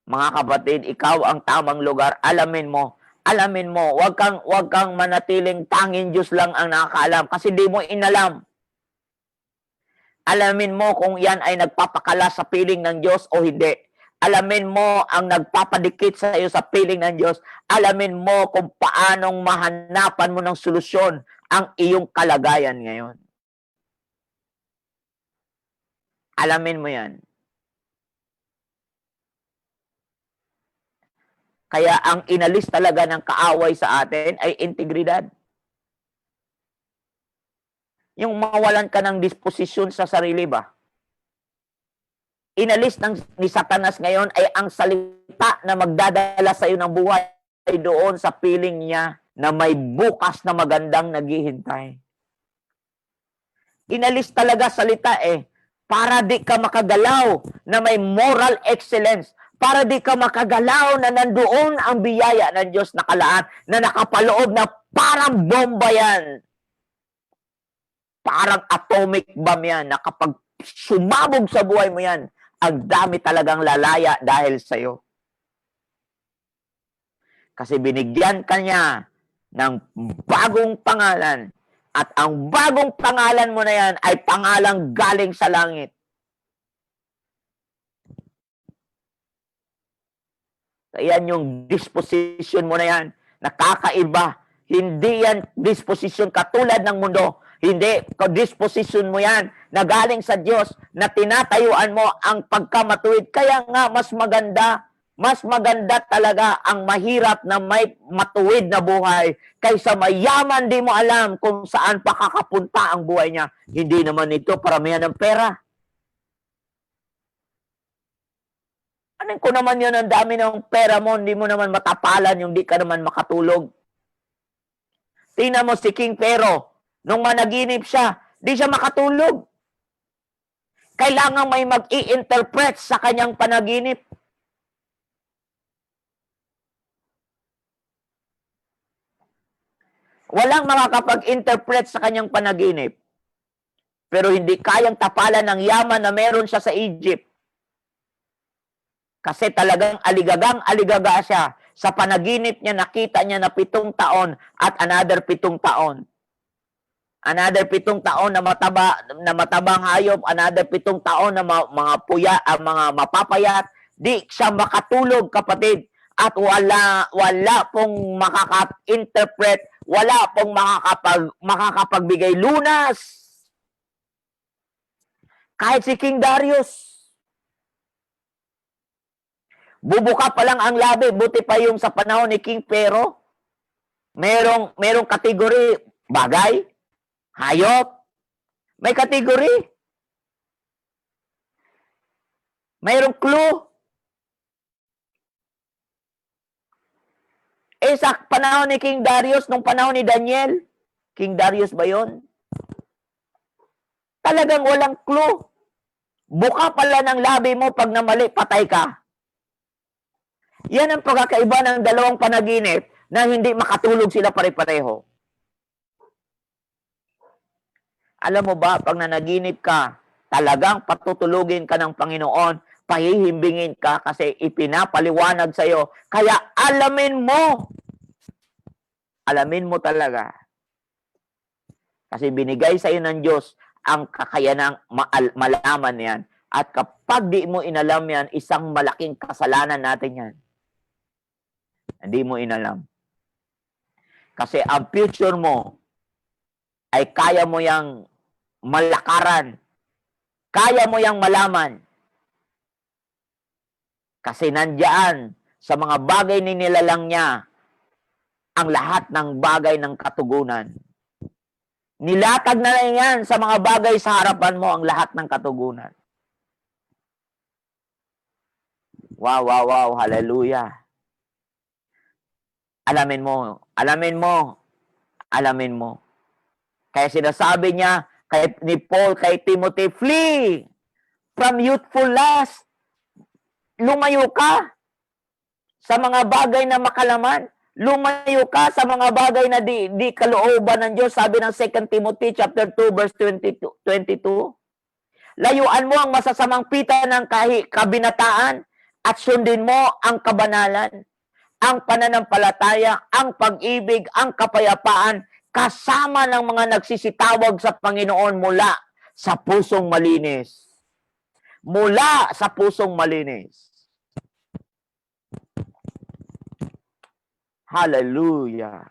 Mga kapatid, ikaw ang tamang lugar. Alamin mo, huwag kang manatiling tanging Diyos lang ang nakakaalam kasi di mo inalam. Alamin mo kung yan ay nagpapakala sa piling ng Diyos o hindi. Alamin mo ang nagpapadikit sa iyo sa piling ng Diyos. Alamin mo kung paanong mahanapan mo ng solusyon ang iyong kalagayan ngayon. Alamin mo yan. Kaya ang inalis talaga ng kaaway sa atin ay integridad. Yung mawalan ka ng disposisyon sa sarili ba? Inalis ni Satanas ngayon ay ang salita na magdadala sa iyo ng buhay doon sa piling niya na may bukas na magandang naghihintay. Inalis talaga salita para di ka makagalaw na may moral excellence, para di ka makagalaw na nandoon ang biyaya ng Diyos nakalaan, na nakapaloob na parang bomba yan. Parang atomic bomb yan, na kapag sumabog sa buhay mo yan, ang dami talagang lalaya dahil sa'yo. Kasi binigyan ka niya ng bagong pangalan. At ang bagong pangalan mo na yan ay pangalang galing sa langit. Yan yung disposition mo na yan. Nakakaiba. Hindi yan disposition katulad ng mundo. Hindi. Disposition mo yan na galing sa Diyos na tinatayuan mo ang pagkamatuwid. Kaya nga mas maganda talaga ang mahirap na may matuwid na buhay kaysa mayaman di mo alam kung saan pakakapunta ang buhay niya. Hindi naman ito paramihan ng pera. Ano ko naman yun, ang dami ng pera mo, hindi mo naman matapalan yung di ka naman makatulog. Tingnan mo si King Pharaoh, nung managinip siya, di siya makatulog. Kailangan may mag-i-interpret sa kanyang panaginip. Walang makakapag-interpret sa kanyang panaginip. Pero hindi kayang tapalan ng yaman na meron siya sa Egypt. Kasi talagang aligaga siya. Sa panaginip niya, nakita niya na 7 taon at another 7 taon. Another 7 taon na matabang hayop, another 7 taon na mga puya, mga mapapayat, di siya makatulog, kapatid. At wala pong makaka-interpret, wala pong makakapagbigay lunas. Kahit si King Darius. Bubuka pa lang ang labi, buti pa yung sa panahon ni King Pero. Merong kategory, bagay, hayop, may kategory. Mayroong clue. Sa panahon ni King Darius, nung panahon ni Daniel, King Darius ba yun? Talagang walang clue. Buka pala ng labi mo, pag namali, patay ka. Yan ang pagkakaiba ng dalawang panaginip na hindi makatulog sila pare-pareho. Alam mo ba, pag nanaginip ka, talagang patutulugin ka ng Panginoon, pahihimbingin ka kasi ipinapaliwanag sa'yo. Kaya alamin mo. Alamin mo talaga. Kasi binigay sa'yo ng Diyos ang kakayanang malaman yan. At kapag di mo inalam yan, isang malaking kasalanan natin yan. Hindi mo inalam. Kasi ang future mo ay kaya mo yang malakaran. Kaya mo yang malaman. Kasi nandiyan sa mga bagay ni nilalang niya ang lahat ng bagay ng katugunan. Nilatag na lang yan sa mga bagay sa harapan mo ang lahat ng katugunan. Wow, wow, wow. Hallelujah. Alamin mo, alamin mo, alamin mo. Kaya sinasabi niya ni Paul kay Timothy, flee from youthful lust. Lumayo ka sa mga bagay na makalaman. Lumayo ka sa mga bagay na di kalooban ng Diyos. Sabi ng 2 Timothy chapter 2 verse 22. Layuan mo ang masasamang pita ng kabinataan at sundin mo ang kabanalan, ang pananampalataya, ang pag-ibig, ang kapayapaan, kasama ng mga nagsisitawag sa Panginoon mula sa pusong malinis. Mula sa pusong malinis. Hallelujah.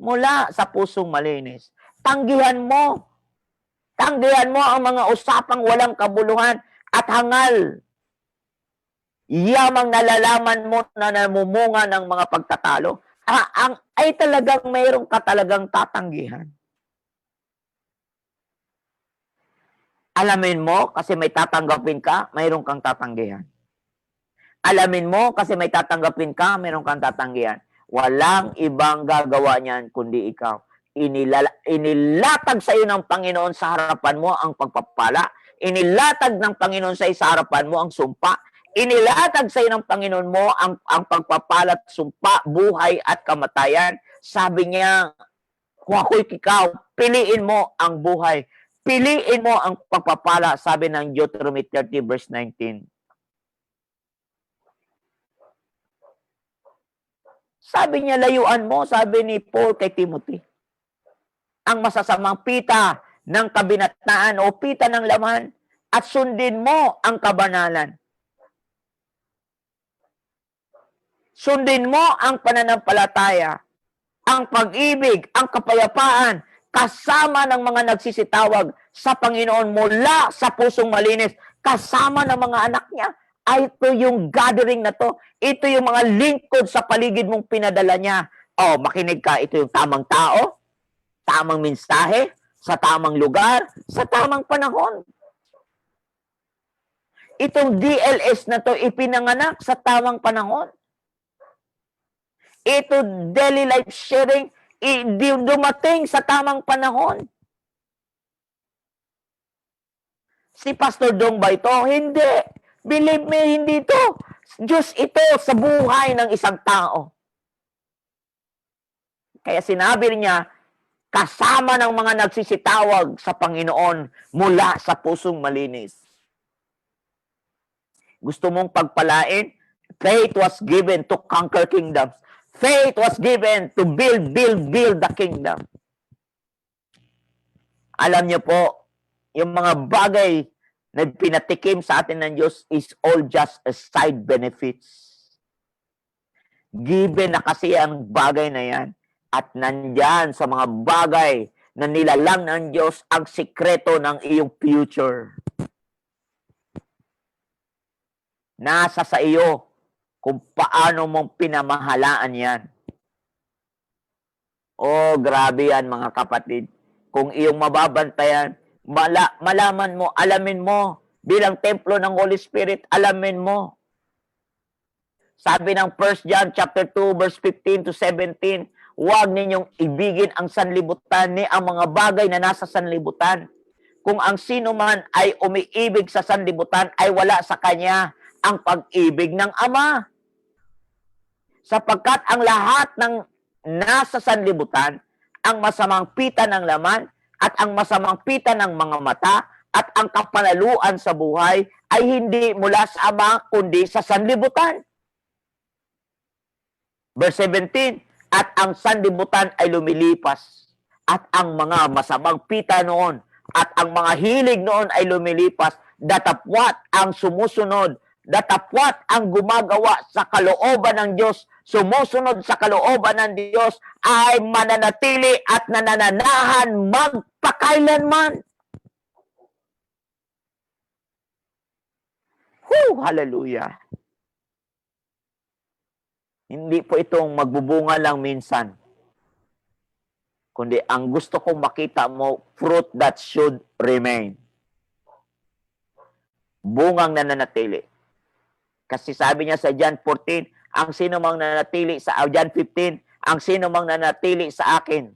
Mula sa pusong malinis. Tanggihan mo. Tanggihan mo ang mga usapang walang kabuluhan at hangal. Yamang nalalaman mo na namumunga ng mga pagtatalo, ay talagang mayroong ka talagang tatanggihan. Alamin mo kasi may tatanggapin ka, mayroong kang tatanggihan. Alamin mo kasi may tatanggapin ka, mayroong kang tatanggihan. Walang ibang gagawa niyan kundi ikaw. Inilatag sa iyo ng Panginoon sa harapan mo ang pagpapala. Inilatag ng Panginoon sa iyo sa harapan mo ang sumpa. Inilatag sa iyo ng Panginoon mo ang pagpapalat, sumpa, buhay at kamatayan. Sabi niya, kung ako'y ikaw, piliin mo ang buhay. Piliin mo ang pagpapala, sabi ng Deuteronomy 30 verse 19. Sabi niya, layuan mo, sabi ni Paul kay Timothy, ang masasamang pita ng kabinataan o pita ng laman at sundin mo ang kabanalan. Sundin mo ang pananampalataya, ang pag-ibig, ang kapayapaan, kasama ng mga nagsisitawag sa Panginoon mula sa pusong malinis, kasama ng mga anak niya. Ay, ito yung gathering na to. Ito yung mga lingkod sa paligid mong pinadala niya. Oh, makinig ka, ito yung tamang tao, tamang mensahe, sa tamang lugar, sa tamang panahon. Itong DLS na to, ipinanganak sa tamang panahon. Ito, daily life sharing, dumating sa tamang panahon. Si Pastor Dong ba ito? Hindi. Believe me, hindi ito. Diyos ito sa buhay ng isang tao. Kaya sinabi niya, kasama ng mga nagsisitawag sa Panginoon mula sa pusong malinis. Gusto mong pagpalain? Faith was given to conquer kingdoms. Faith was given to build the kingdom. Alam niyo po, yung mga bagay na pinatikim sa atin ng Diyos is all just a side benefits. Given na kasi ang bagay na yan. At nandyan sa mga bagay na nilalang ng Diyos ang sikreto ng iyong future. Nasa sa iyo kung paano mong pinamahalaan yan. Oh, grabe yan mga kapatid. Kung iyong mababantayan, malaman mo, alamin mo, bilang templo ng Holy Spirit, alamin mo. Sabi ng 1 John chapter 2 verse 15 to 17, huwag ninyong ibigin ang sanlibutan ni ang mga bagay na nasa sanlibutan. Kung ang sino man ay umiibig sa sanlibutan ay wala sa kanya ang pag-ibig ng Ama. Sapagkat ang lahat ng nasa sanlibutan, ang masamang pita ng laman at ang masamang pita ng mga mata at ang kapanaluan sa buhay ay hindi mula sa Ama kundi sa sanlibutan. Verse 17, at ang sanlibutan ay lumilipas at ang mga masamang pita noon at ang mga hilig noon ay lumilipas, datapwat ang sumusunod, datapwat ang gumagawa sa kalooban ng Diyos, sumusunod sa kalooban ng Diyos ay mananatili at nanananahan magpakailanman. Hallelujah. Hindi po itong magbubunga lang minsan. Kundi ang gusto kong makita mo, fruit that should remain. Bungang nananatili. Kasi sabi niya sa John 14, ang sino mang nanatili sa John 15, ang sino mang nanatili sa akin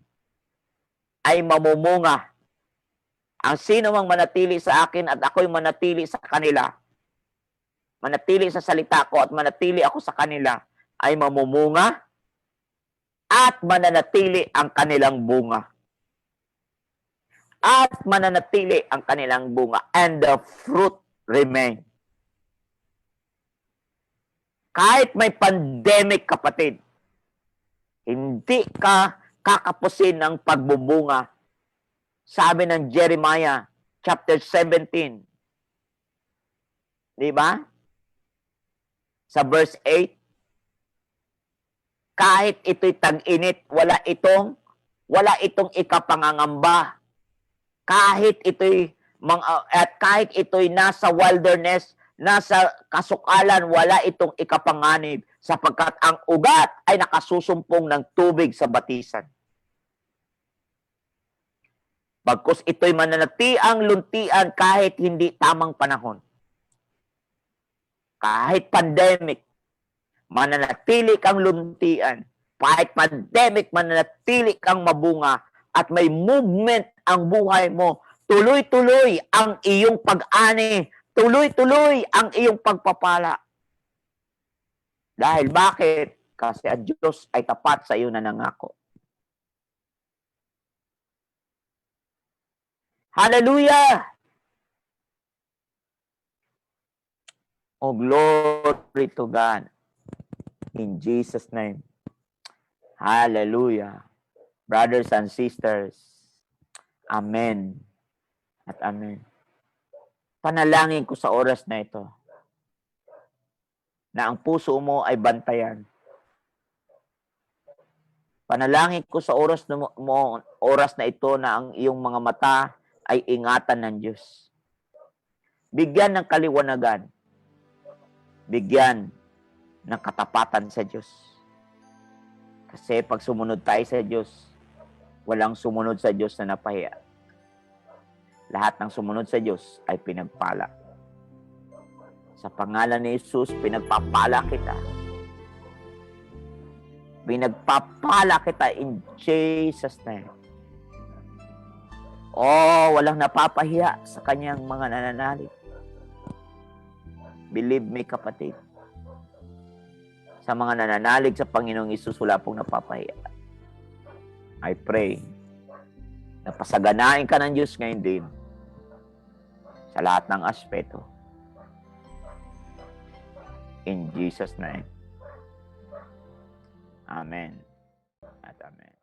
ay mamumunga. Ang sino mang manatili sa akin at ako'y manatili sa kanila, manatili sa salita ko at manatili ako sa kanila, ay mamumunga at mananatili ang kanilang bunga. At mananatili ang kanilang bunga. And the fruit remain. Kahit may pandemic, kapatid, hindi ka kakapusin ng pagbubunga. Sabi ng Jeremiah chapter 17. Di ba? Sa verse 8, kahit ito'y tag-init, wala itong ikapangangamba. Kahit ito'y nasa wilderness, nasa kasukalan, wala itong ikapanganib, sapagkat ang ugat ay nakasusumpong ng tubig sa batisan. Bagkus ito'y mananatiang luntian kahit hindi tamang panahon. Kahit pandemic, mananatili kang luntian. Kahit pandemic, mananatili kang mabunga at may movement ang buhay mo. Tuloy-tuloy ang iyong pag-ani. Tuloy-tuloy ang iyong pagpapala. Dahil bakit? Kasi ang Diyos ay tapat sa iyo na nangako. Hallelujah! Oh, glory to God. In Jesus' name. Hallelujah. Brothers and sisters, amen at amen. Panalangin ko sa oras na ito na ang puso mo ay bantayan. Panalangin ko sa oras na ito na ang iyong mga mata ay ingatan ng Diyos. Bigyan ng kaliwanagan. Bigyan ng katapatan sa Diyos. Kasi pag sumunod tayo sa Diyos, walang sumunod sa Diyos na napahiya. Lahat ng sumunod sa Diyos ay pinagpala. Sa pangalan ni Jesus, pinagpapala kita. Pinagpapala kita in Jesus' name. Oh, walang napapahiya sa kanyang mga nananalig. Believe me, kapatid. Sa mga nananalig sa Panginoong Hesus, wala pong napapahiya. I pray na pasaganain ka ng Diyos ngayon din sa lahat ng aspeto. In Jesus' name. Amen at amen.